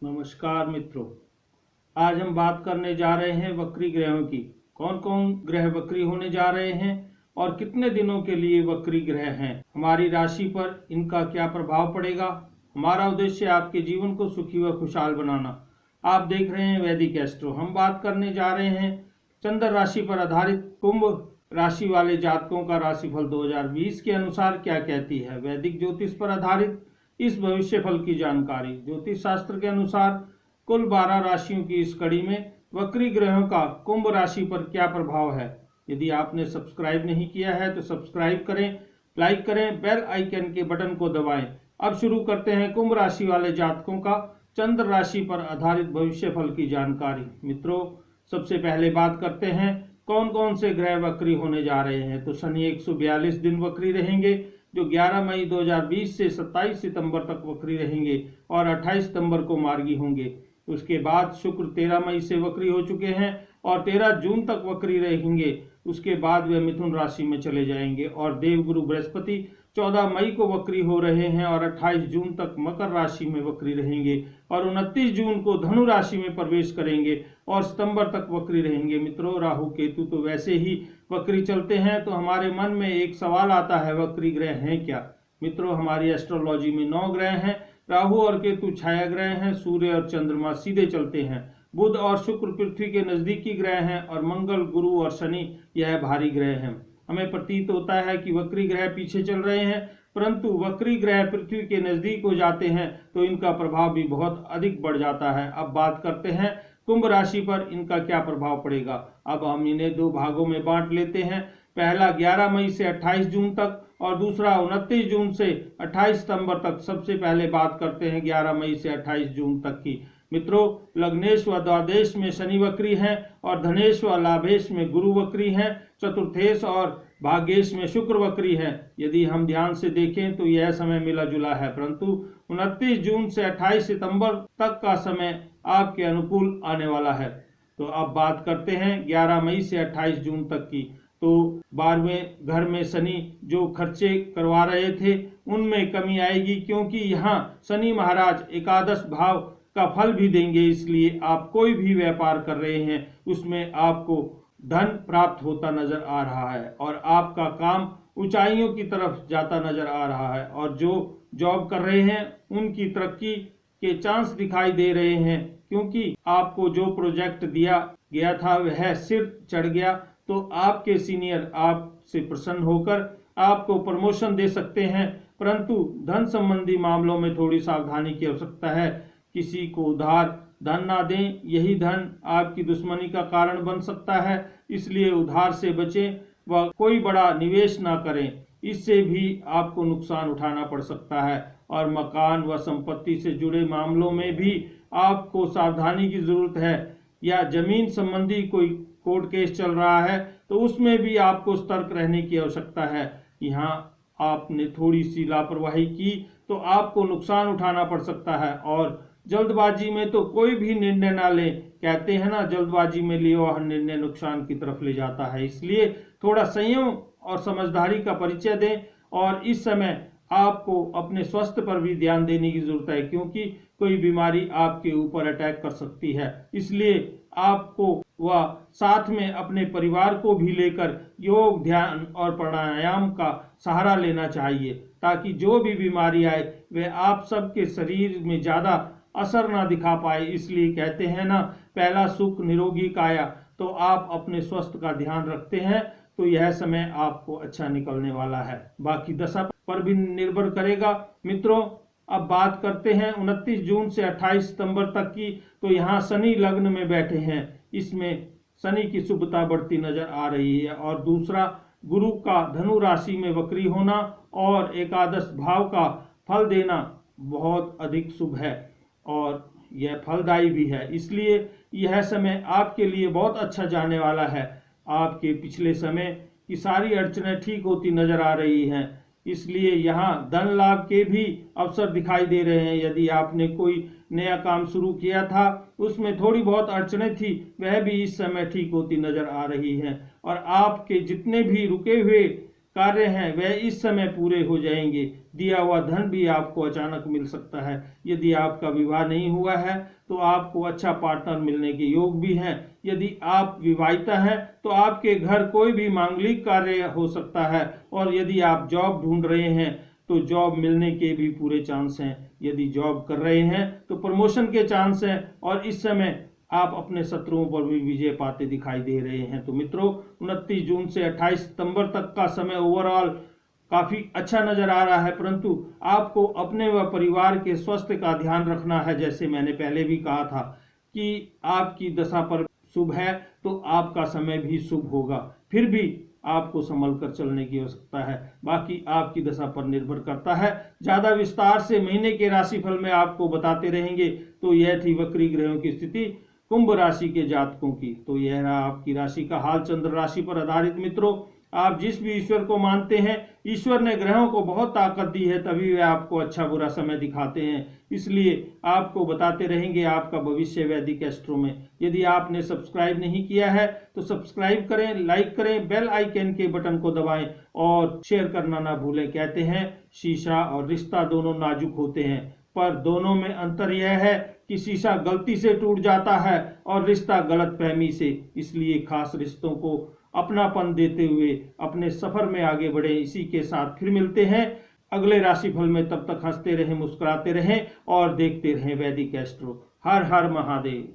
नमस्कार मित्रों। आज हम बात करने जा रहे हैं वक्री ग्रहों की। कौन कौन ग्रह वक्री होने जा रहे हैं और कितने दिनों के लिए वक्री ग्रह हैं, हमारी राशि पर इनका क्या प्रभाव पड़ेगा। हमारा उद्देश्य आपके जीवन को सुखी व खुशहाल बनाना। आप देख रहे हैं वैदिक एस्ट्रो। हम बात करने जा रहे हैं चंद्र राशि पर आधारित कुंभ राशि वाले जातकों का राशिफल 2020 के अनुसार क्या कहती है। वैदिक ज्योतिष पर आधारित इस भविष्य फल की जानकारी। ज्योतिष शास्त्र के अनुसार कुल 12 राशियों की इस कड़ी में वक्री ग्रहों का कुंभ राशि पर क्या प्रभाव है। यदि आपने सब्सक्राइब नहीं किया है तो सब्सक्राइब करें, लाइक करें, बेल आइकन के बटन को दबाएं। अब शुरू करते हैं कुंभ राशि वाले जातकों का चंद्र राशि पर आधारित भविष्य फल की जानकारी। मित्रों, सबसे पहले बात करते हैं कौन कौन से ग्रह वक्री होने जा रहे हैं। तो शनि 142 दिन वक्री रहेंगे, जो 11 मई 2020 से 27 सितंबर तक वक्री रहेंगे और 28 सितंबर को मार्गी होंगे। उसके बाद शुक्र 13 मई से वक्री हो चुके हैं और 13 जून तक वक्री रहेंगे। उसके बाद वे मिथुन राशि में चले जाएंगे और देवगुरु बृहस्पति 14 मई को वक्री हो रहे हैं और 28 जून तक मकर राशि में वक्री रहेंगे और 29 जून को धनु राशि में प्रवेश करेंगे और सितंबर तक वक्री रहेंगे। मित्रों, राहु केतु तो वैसे ही वक्री चलते हैं, तो हमारे मन में एक सवाल आता है, वक्री ग्रह हैं क्या। मित्रों, हमारी एस्ट्रोलॉजी में 9 ग्रह हैं। राहु और केतु छाया ग्रह हैं, सूर्य और चंद्रमा सीधे चलते हैं, बुध और शुक्र पृथ्वी के नजदीकी ग्रह हैं और मंगल, गुरु और शनि यह भारी ग्रह हैं। हमें प्रतीत होता है कि वक्री ग्रह पीछे चल रहे हैं, परंतु वक्री ग्रह पृथ्वी के नजदीक हो जाते हैं तो इनका प्रभाव भी बहुत अधिक बढ़ जाता है। अब बात करते हैं कुंभ राशि पर इनका क्या प्रभाव पड़ेगा। अब हम इन्हें 2 भागों में बांट लेते हैं। पहला 11 मई से 28 जून तक और दूसरा 29 जून से 28 सितंबर तक। सबसे पहले बात करते हैं 11 मई से 28 जून तक की। मित्रों, लग्नेश व द्वादेश में शनि वक्री हैं और धनेश व लाभेश में गुरु वक्री हैं। चतुर्थेश और भाग्येश में शुक्र वक्री है। यदि हम ध्यान से देखें तो यह समय मिला जुला है, परंतु 29 जून से 28 सितंबर तक का समय आपके अनुकूल आने वाला है। तो अब बात करते हैं 11 मई से 28 जून तक की। तो 12वें घर में शनि जो खर्चे करवा रहे थे उनमें कमी आएगी, क्योंकि यहाँ शनि महाराज एकादश भाव का फल भी देंगे। इसलिए आप कोई भी व्यापार कर रहे हैं उसमें आपको धन प्राप्त होता नजर आ रहा है और आपका काम ऊंचाइयों की तरफ जाता नजर आ रहा है। और जो जॉब कर रहे हैं उनकी तरक्की के चांस दिखाई दे रहे हैं, क्योंकि आपको जो प्रोजेक्ट दिया गया था वह सिर चढ़ गया। तो आपके सीनियर आपसे प्रसन्न होकर आपको प्रमोशन दे सकते हैं, परंतु धन संबंधी मामलों में थोड़ी सावधानी की आवश्यकता है। किसी को उधार धन ना दें, यही धन आपकी दुश्मनी का कारण बन सकता है। इसलिए उधार से बचें व कोई बड़ा निवेश ना करें, इससे भी आपको नुकसान उठाना पड़ सकता है। और मकान व संपत्ति से जुड़े मामलों में भी आपको सावधानी की जरूरत है, या जमीन संबंधी कोई कोर्ट केस चल रहा है तो उसमें भी आपको सतर्क रहने की आवश्यकता है। यहाँ आपने थोड़ी सी लापरवाही की तो आपको नुकसान उठाना पड़ सकता है। और जल्दबाजी में तो कोई भी निर्णय ना लें। कहते हैं ना, जल्दबाजी में लिया हुआ निर्णय नुकसान की तरफ ले जाता है। इसलिए थोड़ा संयम और समझदारी का परिचय दें। और इस समय आपको अपने स्वास्थ्य पर भी ध्यान देने की जरूरत है, क्योंकि कोई बीमारी आपके ऊपर अटैक कर सकती है। इसलिए आपको व साथ में अपने परिवार को भी लेकर योग, ध्यान और प्राणायाम का सहारा लेना चाहिए, ताकि जो भी बीमारी आए वह आप सबके शरीर में ज्यादा असर ना दिखा पाए। इसलिए कहते हैं ना, पहला सुख निरोगी काया। तो आप अपने स्वास्थ्य का ध्यान रखते हैं तो यह समय आपको अच्छा निकलने वाला है। बाकी दशा पर भी निर्भर करेगा। मित्रों, अब बात करते हैं 29 जून से 28 सितंबर तक की। तो यहाँ शनि लग्न में बैठे हैं, इसमें शनि की शुभता बढ़ती नजर आ रही है। और दूसरा, गुरु का धनु राशि में वक्री होना और एकादश भाव का फल देना बहुत अधिक शुभ है और यह फलदायी भी है। इसलिए यह समय आपके लिए बहुत अच्छा जाने वाला है। आपके पिछले समय की सारी अड़चनें ठीक होती नजर आ रही हैं। इसलिए यहाँ धन लाभ के भी अवसर दिखाई दे रहे हैं। यदि आपने कोई नया काम शुरू किया था उसमें थोड़ी बहुत अड़चनें थी, वह भी इस समय ठीक होती नजर आ रही हैं। और आपके जितने भी रुके हुए कार्य हैं वह इस समय पूरे हो जाएंगे। दिया हुआ धन भी आपको अचानक मिल सकता है। यदि आपका विवाह नहीं हुआ है तो आपको अच्छा पार्टनर मिलने के योग भी हैं। यदि आप विवाहिता हैं तो आपके घर कोई भी मांगलिक कार्य हो सकता है। और यदि आप जॉब ढूंढ रहे हैं तो जॉब मिलने के भी पूरे चांस हैं। यदि जॉब कर रहे हैं तो प्रमोशन के चांस हैं। और इस समय आप अपने शत्रुओं पर भी विजय पाते दिखाई दे रहे हैं। तो मित्रों, 29 जून से 28 सितंबर तक का समय ओवरऑल काफी अच्छा नजर आ रहा है, परंतु आपको अपने व परिवार के स्वास्थ्य का ध्यान रखना है। जैसे मैंने पहले भी कहा था कि आपकी दशा पर शुभ है तो आपका समय भी शुभ होगा, फिर भी आपको संभल कर चलने की आवश्यकता है। बाकी आपकी दशा पर निर्भर करता है। ज्यादा विस्तार से महीने के राशिफल में आपको बताते रहेंगे। तो यह थी वक्री ग्रहों की स्थिति कुंभ राशि के जातकों की। तो यह रहा आपकी राशि का हाल चंद्र राशि पर आधारित। मित्रों, आप जिस भी ईश्वर को मानते हैं, ईश्वर ने ग्रहों को बहुत ताकत दी है, तभी वे आपको अच्छा बुरा समय दिखाते हैं। इसलिए आपको बताते रहेंगे आपका भविष्य वैदिक एस्ट्रो में। यदि आपने सब्सक्राइब नहीं किया है तो सब्सक्राइब करें, लाइक करें, बेल आइकन के बटन को दबाएं और शेयर करना ना भूलें। कहते हैं शीशा और रिश्ता दोनों नाजुक होते हैं, पर दोनों में अंतर यह है कि शीशा गलती से टूट जाता है और रिश्ता गलतफहमी से। इसलिए खास रिश्तों को अपनापन देते हुए अपने सफर में आगे बढ़े। इसी के साथ फिर मिलते हैं अगले राशिफल में। तब तक हंसते रहें, मुस्कुराते रहें और देखते रहें वैदिक एस्ट्रो। हर हर महादेव।